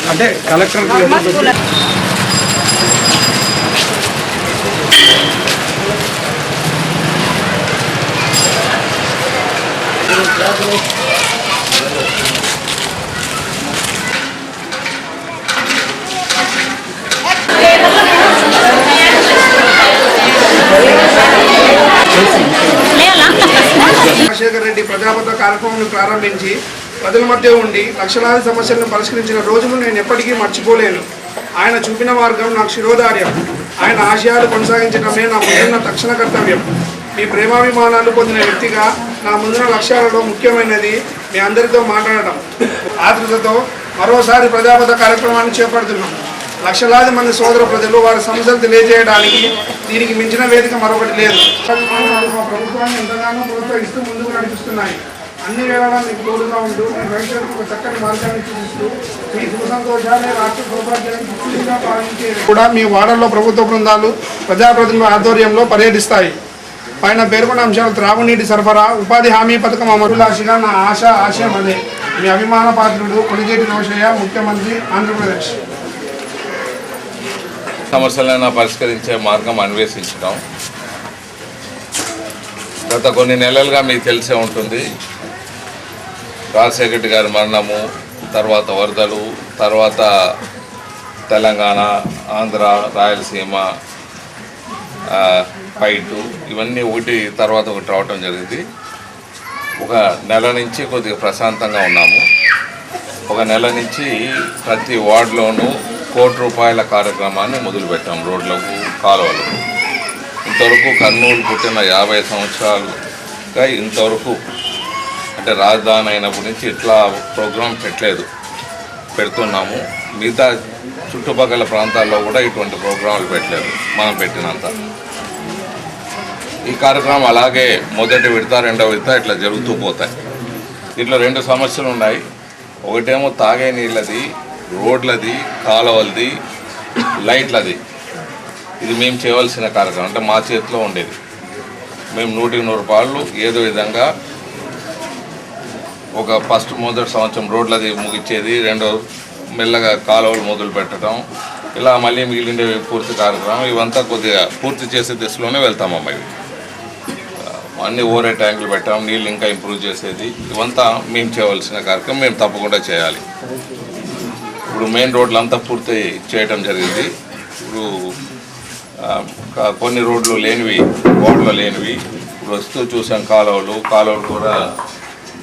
అంటే కలెక్టర్ రాజశేఖర రెడ్డి ప్రజాపద కార్యక్రమాన్ని ప్రారంభించి ప్రజల మధ్య ఉండి లక్షలాది సమస్యలను పరిష్కరించిన రోజులు నేను ఎప్పటికీ మర్చిపోలేను. ఆయన చూపిన మార్గం నాకు శిరోధార్యం. ఆయన ఆశయాలు కొనసాగించడమే నా ముందున్న తక్షణ కర్తవ్యం. మీ ప్రేమాభిమానాలు పొందిన వ్యక్తిగా నా ముందున్న లక్ష్యాలలో ముఖ్యమైనది మీ అందరితో మాట్లాడటం. ఆతృతతో మరోసారి ప్రజాపద కార్యక్రమాన్ని చేపడుతున్నాం. లక్షలాది మంది సోదర ప్రజలు వారి సమస్యలు తెలియజేయడానికి దీనికి మించిన వేదిక మరొకటి లేదు. మా ప్రభుత్వాన్ని ఎంతగానో ప్రోత్సహిస్తూ ముందుకు నడిపిస్తున్నాయి. అన్ని వేళలా మీకు తోడుగా ఉంటూ మీ భవిష్యత్తుకు ఒక చక్కని మార్గాన్ని చూపిస్తూ మీ సుఖ సంతోషాలే రాష్ట్ర సౌభాగ్యాన్ని పూర్తిగా పాలించే కూడా మీ వార్డుల్లో ప్రభుత్వ బృందాలు ప్రజాప్రతినిధుల ఆధ్వర్యంలో పర్యటిస్తాయి. పైన పేర్కొన్న అంశాలు త్రాగునీటి సరఫరా, ఉపాధి హామీ పథకం అమరులాశిగా నా ఆశయం అదే. మీ అభిమాన పాత్రుడు కొలిజేటి రోషయ్య, ముఖ్యమంత్రి, ఆంధ్రప్రదేశ్. సమస్యలను పరిష్కరించే మార్గం అన్వేషించడం గత కొన్ని నెలలుగా మీకు తెలిసే ఉంటుంది. రాజశేఖర రెడ్డి గారి మరణము, తర్వాత వరదలు, తర్వాత తెలంగాణ, ఆంధ్ర, రాయలసీమ ఫైటు, ఇవన్నీ ఒకటి తర్వాత ఒకటి రావటం జరిగింది. ఒక నెల నుంచి కొద్దిగా ప్రశాంతంగా ఉన్నాము. ఒక నెల నుంచి ప్రతి వార్డులోనూ ₹1,00,00,000 కార్యక్రమాన్ని మొదలుపెట్టాం. రోడ్లకు, కాలువలకు. ఇంతవరకు కర్నూలు పుట్టిన 50 సంవత్సరాలుగా ఇంతవరకు అంటే రాజధాని అయినప్పటి నుంచి ఇట్లా ప్రోగ్రాం పెడుతున్నాము. మిగతా చుట్టుపక్కల ప్రాంతాల్లో కూడా ఇటువంటి ప్రోగ్రాంలు పెట్టలేదు మనం పెట్టినంత. ఈ కార్యక్రమం అలాగే మొదటి విడత, రెండవ విడత ఇట్లా జరుగుతూ పోతాయి. దీంట్లో 2 సమస్యలు ఉన్నాయి. ఒకటేమో తాగే నీళ్ళది, రోడ్లది, కాలువలది, లైట్లది. ఇది మేము చేయవలసిన కార్యక్రమం, అంటే మా చేతిలో ఉండేది. మేము 100% ఏదో విధంగా ఒక మొదటి సంవత్సరం రోడ్లది ముగిచ్చేది, రెండో మెల్లగా కాలువలు మొదలు పెట్టడం, ఇలా మళ్ళీ మిగిలిన పూర్తి కార్యక్రమం ఇవంతా కొద్దిగా పూర్తి చేసే దిశలోనే వెళ్తామమ్మా. ఇవి అన్ని ఓవర్ ట్యాంకులు పెట్టాం, నీళ్ళు ఇంకా ఇంప్రూవ్ చేసేది, ఇవంతా మేము చేయవలసిన కార్యక్రమం. మేము తప్పకుండా చేయాలి. ఇప్పుడు మెయిన్ రోడ్లంతా పూర్తి చేయడం జరిగింది. ఇప్పుడు కొన్ని రోడ్లు లేనివి, వార్డులో లేనివి ఇప్పుడు వస్తూ చూసాం. కాలువలు కూడా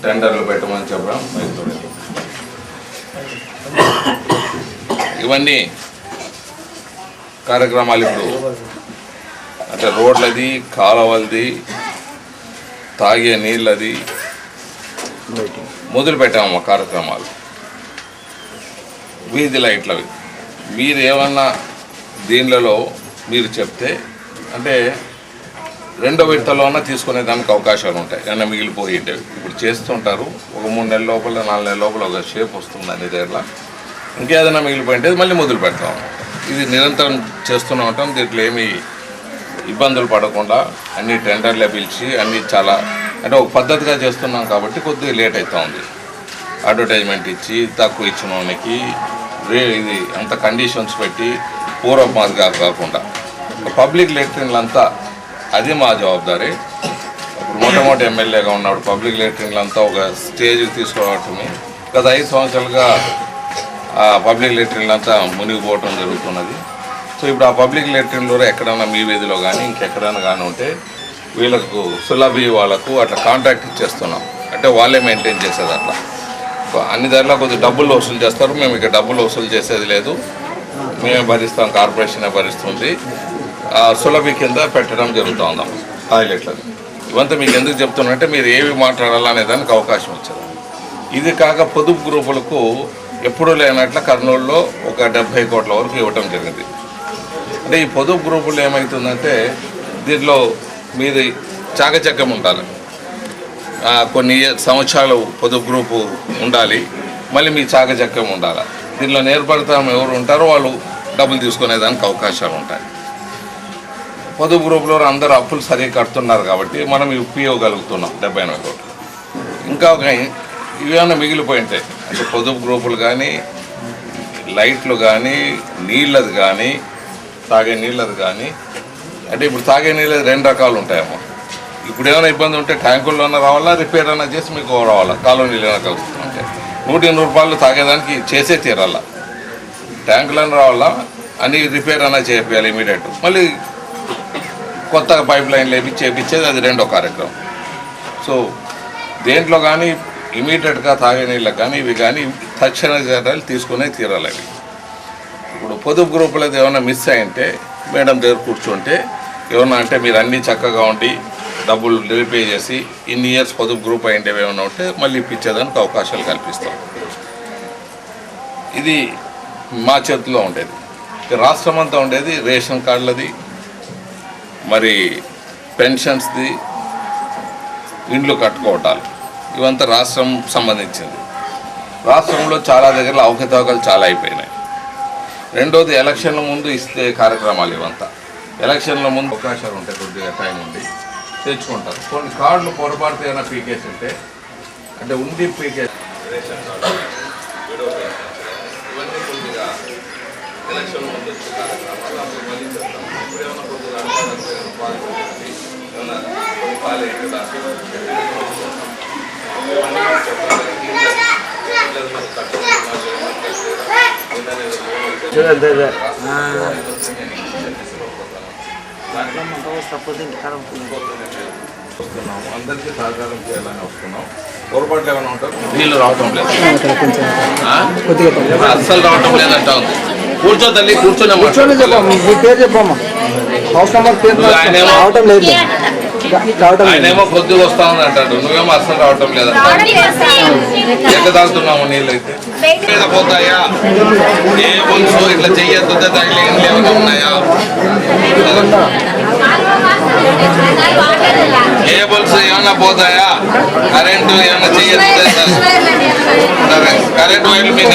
టెండర్లు పెట్టమని చెప్పడం. ఇవన్నీ కార్యక్రమాలు ఇప్పుడు అంటే రోడ్లది, కాలువలది, తాగే నీళ్ళది మొదలు పెట్టాము కార్యక్రమాలు. వీధి లైట్లవి మీరు ఏమన్నా దీనిలో మీరు చెప్తే అంటే రెండో విడతలోనే తీసుకునే దానికి అవకాశాలు ఉంటాయి. ఏమైనా మిగిలిపోయిండేవి ఇప్పుడు చేస్తుంటారు. ఒక 3 నెలల లోపల, 4 నెలల లోపల ఒక షేప్ వస్తుంది అన్ని దగ్గర. ఇంకేదైనా మిగిలిపోయింటే మళ్ళీ మొదలు పెడతాం. ఇది నిరంతరం చేస్తూనే ఉంటాం. దీంట్లో ఏమీ ఇబ్బందులు పడకుండా అన్ని టెండర్లే పిలిచి అన్నీ చాలా అంటే ఒక పద్ధతిగా చేస్తున్నాం కాబట్టి కొద్దిగా లేట్ అవుతూ ఉంది. అడ్వర్టైజ్మెంట్ ఇచ్చి తక్కువ ఇచ్చిన వానికి ఇది అంత కండిషన్స్ పెట్టి పూర్వ మాదిగా కాకుండా పబ్లిక్ లెట్రిన్లంతా అది మా జవాబారి. ఇప్పుడు మొట్టమొదటి ఎమ్మెల్యేగా ఉన్నాడు. పబ్లిక్ లెట్రిన్లంతా ఒక స్టేజ్కి తీసుకురావటం గత 5 సంవత్సరాలుగా ఆ పబ్లిక్ లెట్రిన్లంతా మునిగిపోవటం జరుగుతున్నది. సో ఇప్పుడు ఆ పబ్లిక్ లెట్రిన్లో ఎక్కడైనా మీ వీధిలో కానీ ఇంకెక్కడైనా కానీ ఉంటే వీళ్ళకు సులభి వాళ్ళకు అట్లా కాంట్రాక్ట్ ఇచ్చేస్తున్నాం. అంటే వాళ్ళే మెయింటైన్ చేసేది. అట్లా అన్ని దాంట్లో కొద్దిగా డబ్బులు వసూలు చేస్తారు. మేము ఇక్కడ డబ్బులు వసూలు చేసేది లేదు, మేమే భరిస్తాం, కార్పొరేషనే భరిస్తుంది. సులభి కింద పెట్టడం జరుగుతూ ఉందాం టాయిలెట్లని. ఇవంతా మీకు ఎందుకు చెప్తున్నంటే మీరు ఏవి మాట్లాడాలనే దానికి అవకాశం ఇచ్చారు. ఇది కాక పొదుపు గ్రూపులకు ఎప్పుడూ లేనట్ల కర్నూలులో ఒక 70 కోట్ల వరకు ఇవ్వటం జరిగింది. అంటే ఈ పొదుపు గ్రూపులు ఏమవుతుందంటే దీంట్లో మీది చాకచక్యం ఉండాలి. కొన్ని సంవత్సరాలు పొదుపు గ్రూపు ఉండాలి, మళ్ళీ మీ చాకచక్యం ఉండాలి. దీనిలో నేర్పడతాం ఎవరు ఉంటారో వాళ్ళు డబ్బులు తీసుకునేదానికి అవకాశాలు ఉంటాయి. పొదుపు గ్రూపులో అందరూ అప్పులు సరిగ్గా కడుతున్నారు కాబట్టి మనం ఇవ్వగలుగుతున్నాం 78 కోట్లు. ఇంకా ఒక ఇవేమైనా మిగిలిపోయి ఉంటాయి అంటే పొదుపు గ్రూపులు కానీ లైట్లు కానీ నీళ్ళది కానీ తాగే నీళ్ళది కానీ అంటే ఇప్పుడు తాగే నీళ్ళది 2 రకాలు ఉంటాయమ్మా. ఇప్పుడు ఏమైనా ఇబ్బంది ఉంటే ట్యాంకుల్లోనే రావాలా రిపేర్ అయినా చేసి మీకు రావాలా కాలువ నీళ్ళు ఏమైనా కలుగుతుంటే 180 రూపాయలు తాగేదానికి చేసే తీరాలా. ట్యాంకులను రావాలా అని రిపేర్ అయినా చేయాలి ఇమీడియట్. మళ్ళీ కొత్తగా పైప్ లైన్లు చేపించేది అది 2వ కార్యక్రమం. సో దేంట్లో కానీ ఇమీడియట్గా తాగే నీళ్ళకి కానీ ఇవి కానీ తక్షణ చర్యలు తీసుకునే తీరాలి. ఇప్పుడు పొదుపు గ్రూపులది ఏమైనా మిస్ అయింటే మేడం దగ్గర కూర్చుంటే ఏమన్నా అంటే మీరు అన్నీ చక్కగా ఉండి డబ్బులు రిపే చేసి ఇన్ని ఇయర్స్ పొదుపు గ్రూప్ అయింటేవి ఏమైనా ఉంటే మళ్ళీ ఇప్పించేదానికి అవకాశాలు కల్పిస్తాం. ఇది మా చేతిలో ఉండేది. రాష్ట్రం అంతా ఉండేది రేషన్ కార్డులది, మరి పెన్షన్స్ది, ఇండ్లు కట్టుకోవటాలు ఇవంతా రాష్ట్రం సంబంధించింది. రాష్ట్రంలో చాలా దగ్గర అవకతవకలు చాలా అయిపోయినాయి. రెండోది ఎలక్షన్ల ముందు ఇస్తే కార్యక్రమాలు ఇవంతా ఎలక్షన్ల ముందు అవకాశాలు ఉంటాయి. కొద్దిగా టైం ఉంది తెచ్చుకుంటారు. కొన్ని కార్డులు పొరపాటు ఏమైనా పీకేసి ఉంటే అంటే ఉండి పీకేసి రేషన్ కార్డు ఇవన్నీ కొద్దిగా ఎలక్షన్ ముందు వచ్చే కార్యక్రమాలు అప్పుడు మళ్ళీ చెప్తాం. ఇప్పుడు ఏమైనా కొద్దిగా అందరికీ సహకారం చేయాలని వస్తున్నాం. పొరపాట్లు ఏమైనా ఉంటారు నీళ్ళు రావటం లేదు, అస్సలు రావటం లేదంటా ఉంది. కూర్చో తల్లి కూర్చొని ఆయనేమో కొద్దిగా వస్తా ఉంది అంటాడు, నువ్వేమో అస్సలు రావటం లేదంట. ఎంత తాగుతున్నాము నీళ్ళు అయితే మీద పోతాయా? ఏ బుల్స్ ఇట్లా చెయ్యొద్దు తగిలి ఏమైనా ఉన్నాయా? కేబుల్స్ ఏమైనా పోతాయా? కరెంటు ఏమైనా చెయ్యొద్దు? కరెంటు వైర్లు మీకు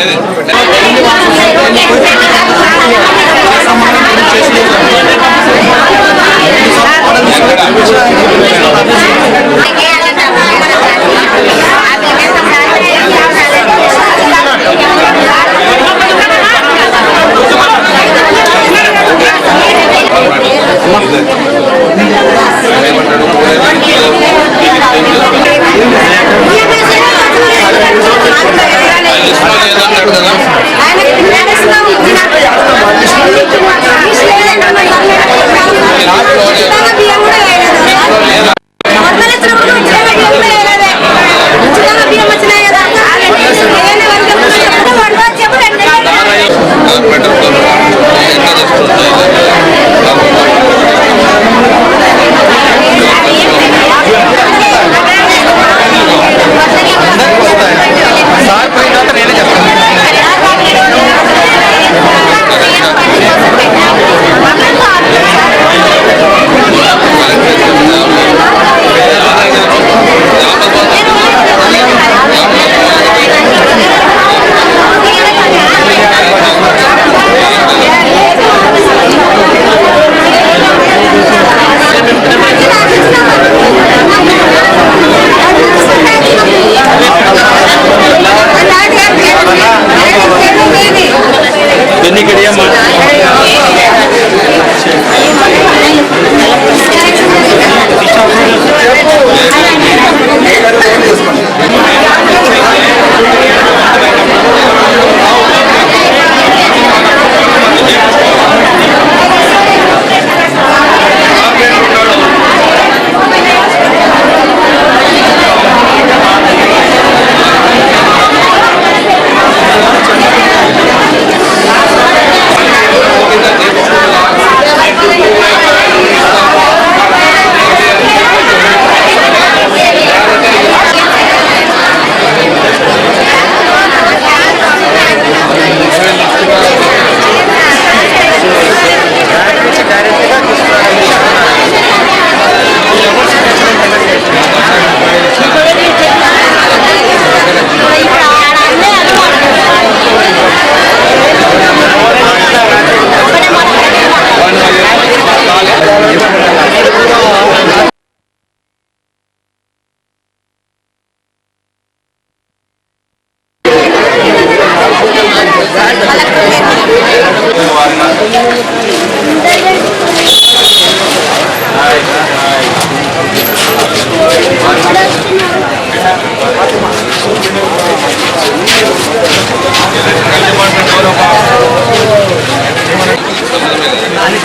అది